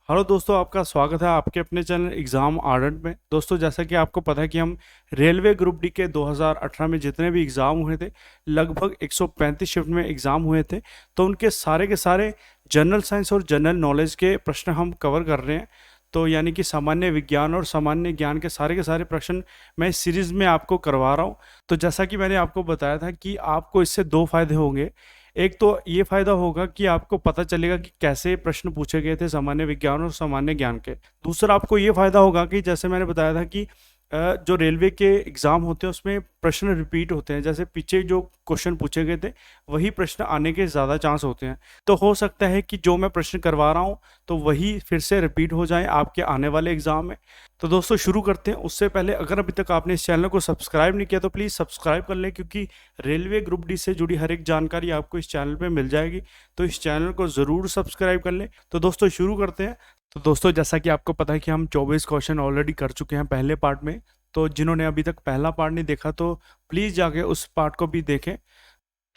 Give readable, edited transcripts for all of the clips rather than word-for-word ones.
Hello दोस्तों, आपका स्वागत है आपके अपने चैनल एग्ज़ाम आर्डेंट में। दोस्तों, जैसा कि आपको पता है कि हम रेलवे ग्रुप डी के 2018 में जितने भी एग्ज़ाम हुए थे, लगभग 135 शिफ्ट में एग्ज़ाम हुए थे। तो उनके सारे के सारे जनरल साइंस और जनरल नॉलेज के प्रश्न हम कवर कर रहे हैं। तो यानी कि सामान्य विज्ञान और सामान्य ज्ञान के सारे प्रश्न मैं इस सीरीज़ में आपको करवा रहा हूँ। तो जैसा कि मैंने आपको बताया था कि आपको इससे दो फायदे होंगे। एक तो ये फायदा होगा कि आपको पता चलेगा कि कैसे प्रश्न पूछे गए थे सामान्य विज्ञान और सामान्य ज्ञान के। दूसरा, आपको ये फायदा होगा कि जैसे मैंने बताया था कि जो रेलवे के एग्जाम होते हैं उसमें प्रश्न रिपीट होते हैं। जैसे पीछे जो क्वेश्चन पूछे गए थे वही प्रश्न आने के ज़्यादा चांस होते हैं। तो हो सकता है कि जो मैं प्रश्न करवा रहा हूँ तो वही फिर से रिपीट हो जाए आपके आने वाले एग्जाम में। तो दोस्तों, शुरू करते हैं। उससे पहले अगर अभी तक आपने इस चैनल को सब्सक्राइब नहीं किया तो प्लीज़ सब्सक्राइब कर लें, क्योंकि रेलवे ग्रुप डी से जुड़ी हर एक जानकारी आपको इस चैनल पे मिल जाएगी। तो इस चैनल को ज़रूर सब्सक्राइब कर लें। तो दोस्तों, शुरू करते हैं। तो दोस्तों, जैसा कि आपको पता है कि हम 24 क्वेश्चन ऑलरेडी कर चुके हैं पहले पार्ट में। तो जिन्होंने अभी तक पहला पार्ट नहीं देखा तो प्लीज़ जाके उस पार्ट को भी देखें।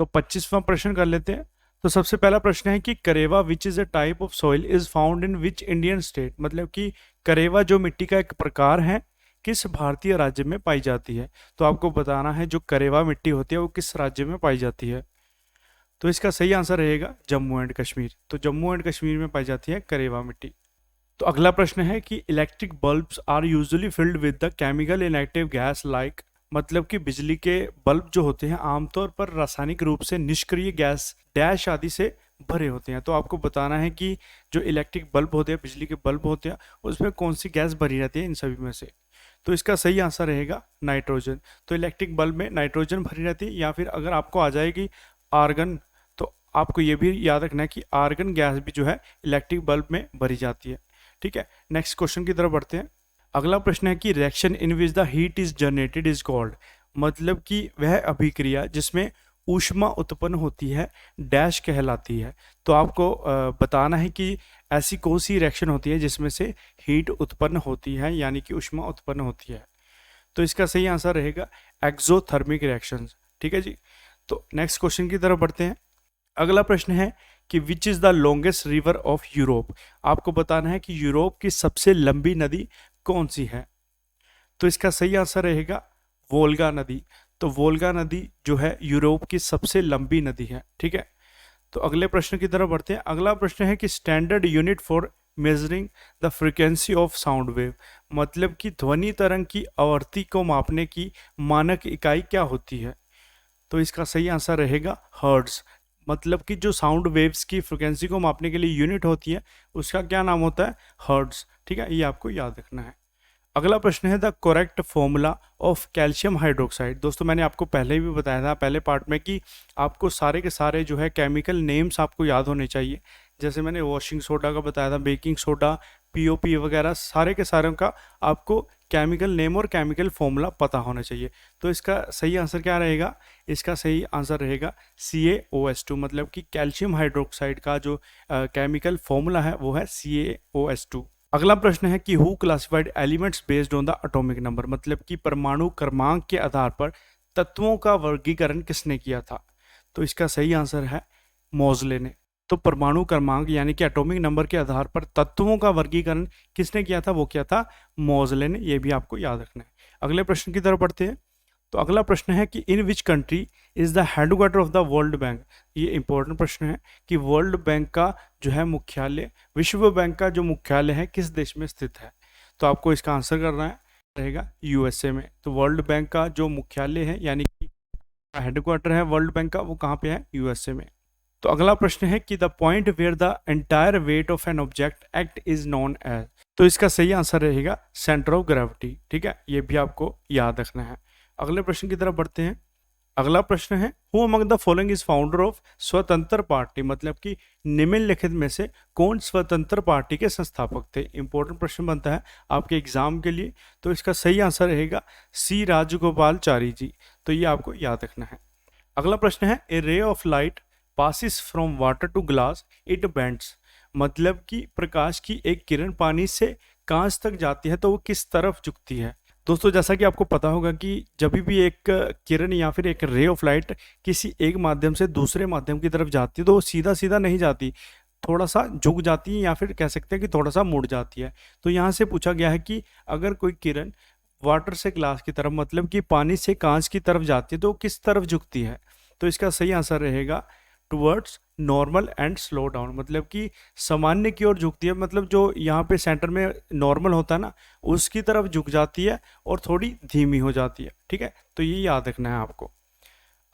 तो 25वां प्रश्न कर लेते हैं। तो सबसे पहला प्रश्न है कि Karewa which is a type of soil is found in which Indian state. मतलब कि करेवा जो मिट्टी का एक प्रकार है किस भारतीय राज्य में पाई जाती है। तो आपको बताना है जो करेवा मिट्टी होती है वो किस राज्य में पाई जाती है। तो इसका सही आंसर रहेगा जम्मू एंड कश्मीर। तो जम्मू एंड कश्मीर में पाई जाती है करेवा मिट्टी। तो अगला प्रश्न है कि electric bulbs are usually filled with the chemical inactive gas like. मतलब कि बिजली के बल्ब जो होते हैं आमतौर पर रासायनिक रूप से निष्क्रिय गैस डैश आदि से भरे होते हैं। तो आपको बताना है कि जो इलेक्ट्रिक बल्ब होते हैं, बिजली के बल्ब होते हैं, उसमें कौन सी गैस भरी रहती है इन सभी में से। तो इसका सही आंसर रहेगा नाइट्रोजन। तो इलेक्ट्रिक बल्ब में नाइट्रोजन भरी रहती है, या फिर अगर आपको आ जाएगी आर्गन, तो आपको ये भी याद रखना है कि आर्गन गैस भी जो है इलेक्ट्रिक बल्ब में भरी जाती है। ठीक है, नेक्स्ट क्वेश्चन की तरफ बढ़ते हैं। अगला प्रश्न है कि reaction in which the heat is generated is called. मतलब कि वह अभिक्रिया जिसमें ऊष्मा उत्पन्न होती है डैश कहलाती है। तो आपको बताना है कि ऐसी कौन सी रिएक्शन होती है जिसमें से हीट उत्पन्न होती है, यानी कि ऊष्मा उत्पन्न होती है। तो इसका सही आंसर रहेगा एक्सोथर्मिक रिएक्शंस। ठीक है जी। तो नेक्स्ट क्वेश्चन की तरफ बढ़ते हैं। अगला प्रश्न है कि which is the longest river of Europe. आपको बताना है कि यूरोप की सबसे लंबी नदी कौन सी है। तो इसका सही आंसर रहेगा वोल्गा नदी। तो वोल्गा नदी जो है यूरोप की सबसे लंबी नदी है। ठीक है। तो अगले प्रश्न की तरफ बढ़ते हैं। अगला प्रश्न है कि standard unit for measuring the frequency of sound wave. मतलब कि ध्वनि तरंग की आवृत्ति को मापने की मानक इकाई क्या होती है। तो इसका सही आंसर रहेगा हर्ट्ज। मतलब कि जो साउंड वेव्स की फ्रिक्वेंसी को मापने के लिए यूनिट होती है उसका क्या नाम होता है, हर्ट्ज। ठीक है, ये आपको याद रखना है। अगला प्रश्न है the correct formula of calcium hydroxide. दोस्तों, मैंने आपको पहले भी बताया था पहले पार्ट में कि आपको सारे के सारे जो है केमिकल नेम्स आपको याद होने चाहिए। जैसे मैंने वॉशिंग सोडा का बताया था, बेकिंग सोडा, पीओपी वगैरह, सारे के सारों का आपको केमिकल नेम और केमिकल फॉर्मूला पता होना चाहिए। तो इसका सही आंसर क्या रहेगा, इसका सही आंसर रहेगा CaOH2। मतलब कि कैल्शियम हाइड्रोक्साइड का जो केमिकल फॉर्मूला है वो है CaOH2। अगला प्रश्न है कि who classified elements based on the atomic number. मतलब कि परमाणु क्रमांक के आधार पर तत्वों का वर्गीकरण किसने किया था। तो इसका सही आंसर है मोजले ने। तो परमाणु क्रमांक यानी कि एटॉमिक नंबर के आधार पर तत्वों का वर्गीकरण किसने किया था, वो क्या था, मोजले ने। ये भी आपको याद रखना है। अगले प्रश्न की तरफ बढ़ते हैं। तो अगला प्रश्न है कि in which country is the headquarter of the world bank. ये इंपॉर्टेंट प्रश्न है कि वर्ल्ड बैंक का जो है मुख्यालय, विश्व बैंक का जो मुख्यालय है किस देश में स्थित है। तो आपको इसका आंसर करना है, रहेगा USA में। तो वर्ल्ड बैंक का जो मुख्यालय है यानी कि हेडक्वार्टर है वर्ल्ड बैंक का, वो कहाँ पे है, USA में। तो अगला प्रश्न है कि the point where the entire weight of an object act is known as. तो इसका सही आंसर रहेगा सेंटर ऑफ ग्रेविटी। ठीक है, ये भी आपको याद रखना है। अगले प्रश्न की तरफ बढ़ते हैं। अगला प्रश्न है who among the following is founder of स्वतंत्र पार्टी। मतलब कि निम्नलिखित में से कौन स्वतंत्र पार्टी के संस्थापक थे। इंपॉर्टेंट प्रश्न बनता है आपके एग्जाम के लिए। तो इसका सही आंसर रहेगा C राजगोपालचारी जी। तो ये आपको याद रखना है। अगला प्रश्न है a ray of light passes from water to glass it bends. मतलब कि प्रकाश की एक किरण पानी से कांच तक जाती है तो वो किस तरफ झुकती है। दोस्तों, जैसा कि आपको पता होगा कि जब भी एक किरण या फिर एक रे ऑफ लाइट किसी एक माध्यम से दूसरे माध्यम की तरफ जाती है तो वो सीधा सीधा नहीं जाती, थोड़ा सा झुक जाती है या फिर कह सकते हैं कि थोड़ा सा मुड़ जाती है। तो यहाँ से पूछा गया है कि अगर कोई किरण वाटर से ग्लास की तरफ, मतलब कि पानी से कांच की तरफ जाती है, तो किस तरफ झुकती है? तो इसका सही आंसर रहेगा towards normal and slow down, मतलब कि सामान्य की ओर झुकती है, मतलब जो यहाँ पे सेंटर में नॉर्मल होता है ना, उसकी तरफ झुक जाती है और थोड़ी धीमी हो जाती है। ठीक है, तो ये याद रखना है आपको।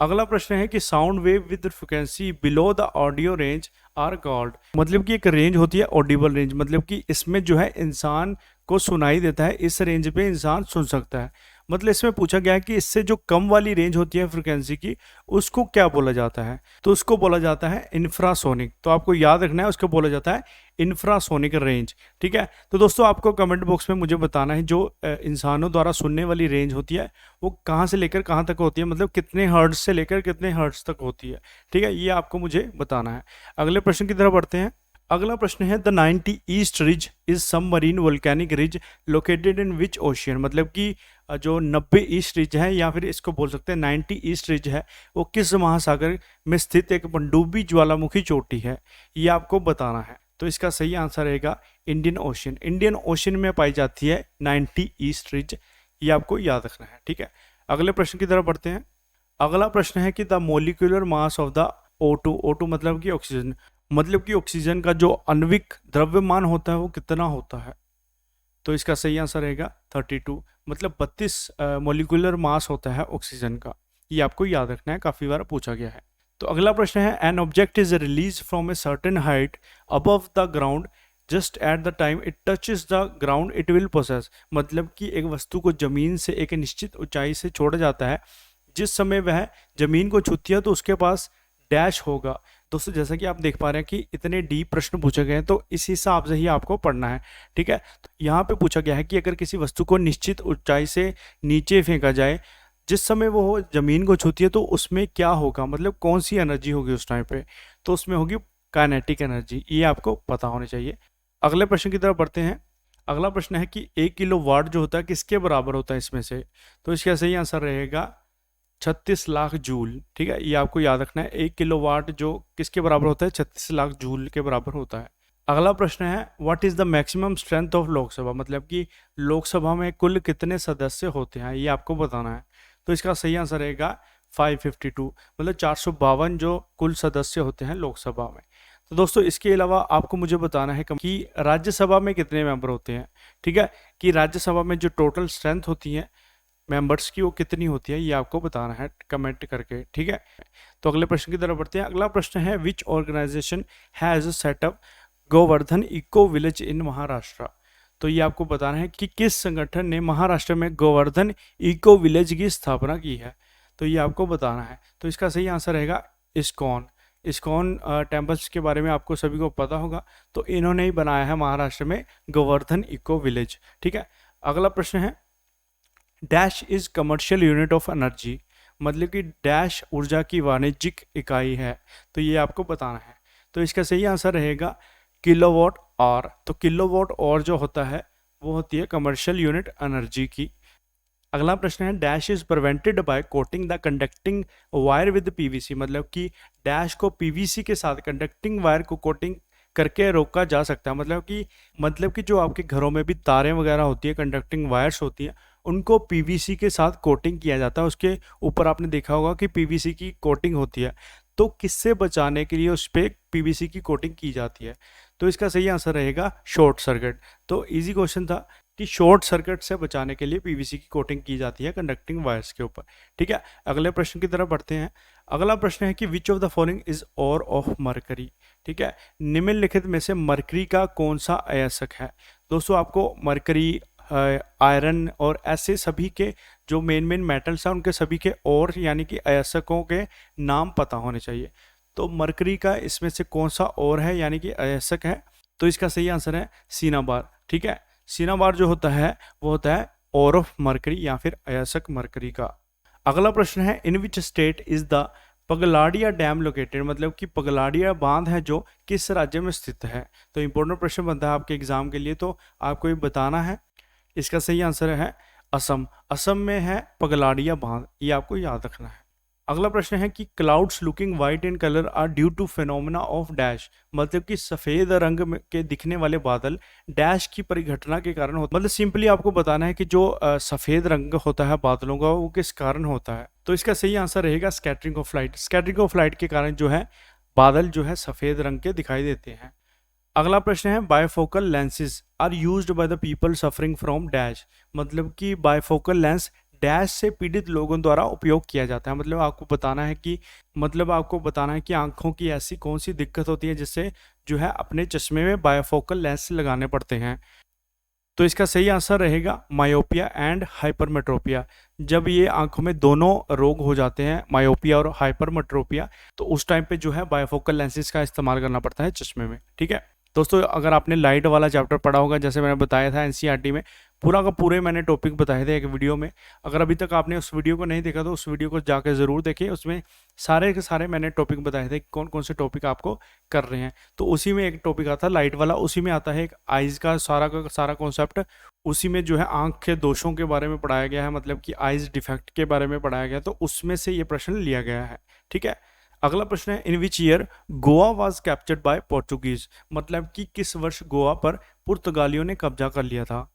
अगला प्रश्न है कि sound wave with frequency below the audio range are called, मतलब कि एक रेंज होती है ऑडिबल रेंज, मतलब कि इसमें जो है इंसान को सुनाई देता है, इस रेंज पे इंसान सुन सकता है। मतलब इसमें पूछा गया है कि इससे जो कम वाली रेंज होती है फ्रिक्वेंसी की, उसको क्या बोला जाता है? तो उसको बोला जाता है इंफ्रासोनिक। तो आपको याद रखना है, उसको बोला जाता है इंफ्रासोनिक रेंज। ठीक है, तो दोस्तों आपको कमेंट बॉक्स में मुझे बताना है जो इंसानों द्वारा सुनने वाली रेंज होती है वो कहाँ से लेकर कहाँ तक होती है, मतलब कितने हर्ट्ज से लेकर कितने हर्ट्ज तक होती है। ठीक है, ये आपको मुझे बताना है। अगले प्रश्न की तरफ बढ़ते हैं। अगला प्रश्न है the 90 east ridge is submarine volcanic ridge located in which ocean, मतलब कि जो 90 ईस्ट रिज है या फिर इसको बोल सकते हैं 90 ईस्ट रिज है, वो किस महासागर में स्थित एक पनडुब्बी ज्वालामुखी चोटी है, ये आपको बताना है। तो इसका सही आंसर रहेगा इंडियन ओशियन। इंडियन ओशियन में पाई जाती है 90 ईस्ट रिज, ये आपको याद रखना है। ठीक है, अगले प्रश्न की तरफ बढ़ते हैं। अगला प्रश्न है कि the molecular mass of the O2, O2 मतलब कि ऑक्सीजन, मतलब कि ऑक्सीजन का जो आणविक द्रव्यमान होता है वो कितना होता है? तो इसका सही आंसर रहेगा 32, मतलब 32 मोलिकुलर मास होता है ऑक्सीजन का। ये आपको याद रखना है, काफी बार पूछा गया है। तो अगला प्रश्न है an object is release from a certain height above the ground just at the time it touches the ground it will possess, मतलब कि एक वस्तु को जमीन से एक निश्चित ऊंचाई से छोड़ा जाता है, जिस समय वह जमीन को छूती है तो उसके पास डैश होगा। दोस्तों जैसा कि आप देख पा रहे हैं कि इतने डीप प्रश्न पूछे गए हैं, तो इस हिसाब से ही आपको पढ़ना है। ठीक है, तो यहाँ पे पूछा गया है कि अगर किसी वस्तु को निश्चित ऊंचाई से नीचे फेंका जाए, जिस समय वो जमीन को छूती है तो उसमें क्या होगा, मतलब कौन सी एनर्जी होगी उस टाइम पे? तो उसमें होगी काइनेटिक एनर्जी, ये आपको पता होनी चाहिए। अगले प्रश्न की तरफ बढ़ते हैं। अगला प्रश्न है कि 1 किलो वाट जो होता है किसके बराबर होता है इसमें से? तो इसका सही आंसर रहेगा 36 लाख जूल। ठीक है, ये आपको याद रखना है, 1 किलो वाट जो किसके बराबर होता है? 36 लाख जूल के बराबर होता है। अगला प्रश्न है what is the maximum strength of Lok Sabha, मतलब कि लोकसभा में कुल कितने सदस्य होते हैं, ये आपको बताना है। तो इसका सही आंसर रहेगा 552, मतलब 452 जो कुल सदस्य होते हैं लोकसभा में। तो दोस्तों इसके अलावा आपको मुझे बताना है कि राज्यसभा में कितने मेंबर होते हैं। ठीक है, कि राज्यसभा में जो टोटल स्ट्रेंथ होती है मेंबर्स की वो कितनी होती है, ये आपको बताना है कमेंट करके। ठीक है, तो अगले प्रश्न की तरफ बढ़ते हैं। अगला प्रश्न है which organisation has set up Govardhan eco village in Maharashtra, तो ये आपको बताना है कि किस संगठन ने महाराष्ट्र में गोवर्धन इको विलेज की स्थापना की है, तो ये आपको बताना है। तो इसका सही आंसर रहेगा इस्कॉन। इस्कॉन टेम्पल्स के बारे में आपको सभी को पता होगा, तो इन्होंने ही बनाया है महाराष्ट्र में गोवर्धन इको विलेज। ठीक है, अगला प्रश्न है dash is commercial unit of energy, मतलब कि डैश ऊर्जा की वाणिज्यिक इकाई है, तो ये आपको बताना है। तो इसका सही आंसर रहेगा किलोवाट आवर। तो किलोवाट आवर जो होता है वो होती है कमर्शियल यूनिट एनर्जी की। अगला प्रश्न है dash is prevented by coating the conducting wire with PVC, मतलब कि डैश को पीवीसी के साथ कंडक्टिंग वायर को कोटिंग करके रोका जा सकता है, मतलब कि जो आपके घरों में भी तारें वगैरह होती है, कंडक्टिंग वायर्स होती हैं, उनको पीवीसी के साथ कोटिंग किया जाता है। उसके ऊपर आपने देखा होगा कि पीवीसी की कोटिंग होती है, तो किससे बचाने के लिए उस पर पीवीसी की कोटिंग की जाती है? तो इसका सही आंसर रहेगा शॉर्ट सर्किट। तो इजी क्वेश्चन था कि शॉर्ट सर्किट से बचाने के लिए पीवीसी की कोटिंग की जाती है कंडक्टिंग वायर्स के ऊपर। ठीक है, अगले प्रश्न की तरफ बढ़ते हैं। अगला प्रश्न है कि which of the following is और ऑफ मरकरी। ठीक है, निम्नलिखित में से मरकरी का कौन सा अयस्क है? दोस्तों आपको मरकरी, आयरन और ऐसे सभी के जो मेन मेटल्स हैं उनके सभी के और यानी कि अयस्कों के नाम पता होने चाहिए। तो मरकरी का इसमें से कौन सा और है यानी कि अयस्क है? तो इसका सही आंसर है सिनाबार। ठीक है, सिनाबार जो होता है वो होता है और ऑफ मरकरी या फिर अयस्क मरकरी का। अगला प्रश्न है in which state is the Pagladia dam located, मतलब कि पगलाडिया बांध है जो किस राज्य में स्थित है? तो इंपॉर्टेंट प्रश्न बनता है आपके एग्जाम के लिए, तो आपको ये बताना है। इसका सही आंसर है असम। असम में है पगलाडिया बांध, ये आपको याद रखना है। अगला प्रश्न है कि clouds looking white in colour are due to phenomena of dash, मतलब कि सफेद रंग के दिखने वाले बादल डैश की परिघटना के कारण होता है। मतलब सिंपली आपको बताना है कि जो सफेद रंग होता है बादलों का वो किस कारण होता है। तो इसका सही आंसर रहेगा scattering of light. Scattering of light के कारण जो है बादल जो है सफेद रंग के दिखाई देते हैं। अगला प्रश्न है bifocal lenses are used by the people suffering from dash, मतलब कि बायफोकल लेंस डैश से पीड़ित लोगों द्वारा उपयोग किया जाता है। मतलब आपको बताना है कि आंखों की ऐसी कौन सी दिक्कत होती है जिससे जो है अपने चश्मे में बायफोकल लेंस लगाने पड़ते हैं। तो इसका सही आंसर रहेगा मायोपिया एंड हाइपरमेट्रोपिया। जब ये आंखों में दोनों रोग हो जाते हैं, मायोपिया और हाइपरमेट्रोपिया, तो उस टाइम पे जो है बायफोकल लेंसेज का इस्तेमाल करना पड़ता है चश्मे में। ठीक है दोस्तों, अगर आपने लाइट वाला चैप्टर पढ़ा होगा, जैसे मैंने बताया था एनसीईआरटी में पूरा का पूरे मैंने टॉपिक बताए थे एक वीडियो में। अगर अभी तक आपने उस वीडियो को नहीं देखा तो उस वीडियो को जाकर ज़रूर देखें, उसमें सारे के सारे मैंने टॉपिक बताए थे कौन कौन से टॉपिक आपको कर रहे हैं। तो उसी में एक टॉपिक आता है लाइट वाला, उसी में आता है एक आइज़ का सारा कॉन्सेप्ट। उसी में जो है आंख के दोषों के बारे में पढ़ाया गया है, मतलब कि आइज़ डिफेक्ट के बारे में पढ़ाया गया है, तो उसमें से ये प्रश्न लिया गया है। ठीक है, अगला प्रश्न है in which year Goa was captured by Portuguese, मतलब कि किस वर्ष गोवा पर पुर्तगालियों ने कब्जा कर लिया था।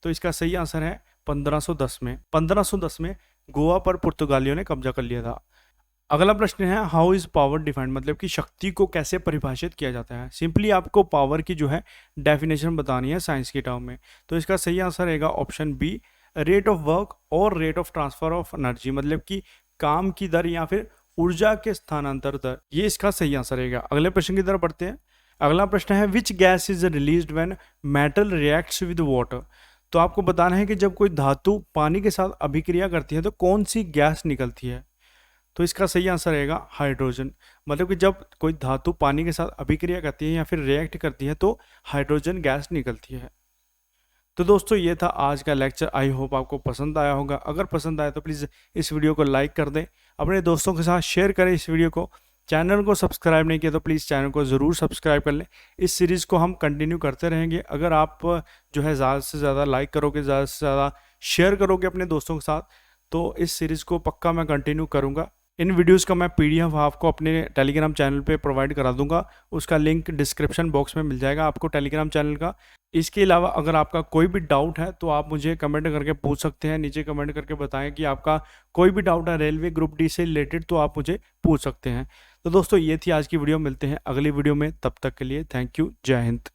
तो इसका सही आंसर है 1510 में। 1510 में गोवा पर पुर्तगालियों ने कब्जा कर लिया था। अगला प्रश्न है हाउ इज पावर डिफाइंड, मतलब कि शक्ति को कैसे परिभाषित किया जाता है। सिंपली आपको पावर की जो है डेफिनेशन बतानी है साइंस की टर्म में। तो इसका सही आंसर रहेगा option B, rate of work और rate of transfer of energy, मतलब कि काम की दर या फिर ऊर्जा के स्थानांतर दर, ये इसका सही आंसर रहेगा। अगले प्रश्न की तरफ बढ़ते हैं। अगला प्रश्न है which gas is released when metal reacts with water. तो आपको बताना है कि जब कोई धातु पानी के साथ अभिक्रिया करती है तो कौन सी गैस निकलती है। तो इसका सही आंसर रहेगा हाइड्रोजन, मतलब कि जब कोई धातु पानी के साथ अभिक्रिया करती है या फिर रिएक्ट करती है तो हाइड्रोजन गैस निकलती है। तो दोस्तों ये था आज का लेक्चर, आई होप आपको पसंद आया होगा। अगर पसंद आया तो प्लीज़ इस वीडियो को लाइक कर दें, अपने दोस्तों के साथ शेयर करें इस वीडियो को। चैनल को सब्सक्राइब नहीं किया तो प्लीज़ चैनल को ज़रूर सब्सक्राइब कर लें। इस सीरीज़ को हम कंटिन्यू करते रहेंगे। अगर आप जो है ज़्यादा से ज़्यादा लाइक करोगे, ज़्यादा से ज़्यादा शेयर करोगे अपने दोस्तों के साथ, तो इस सीरीज़ को पक्का मैं कंटिन्यू करूँगा। इन वीडियोस का मैं पीडीएफ आपको अपने टेलीग्राम चैनल पे प्रोवाइड करा दूंगा, उसका लिंक डिस्क्रिप्शन बॉक्स में मिल जाएगा आपको टेलीग्राम चैनल का। इसके अलावा अगर आपका कोई भी डाउट है तो आप मुझे कमेंट करके पूछ सकते हैं, नीचे कमेंट करके बताएं कि आपका कोई भी डाउट है रेलवे ग्रुप डी से रिलेटेड तो आप मुझे पूछ सकते हैं। तो दोस्तों ये थी आज की वीडियो, मिलते हैं अगली वीडियो में, तब तक के लिए थैंक यू, जय हिंद।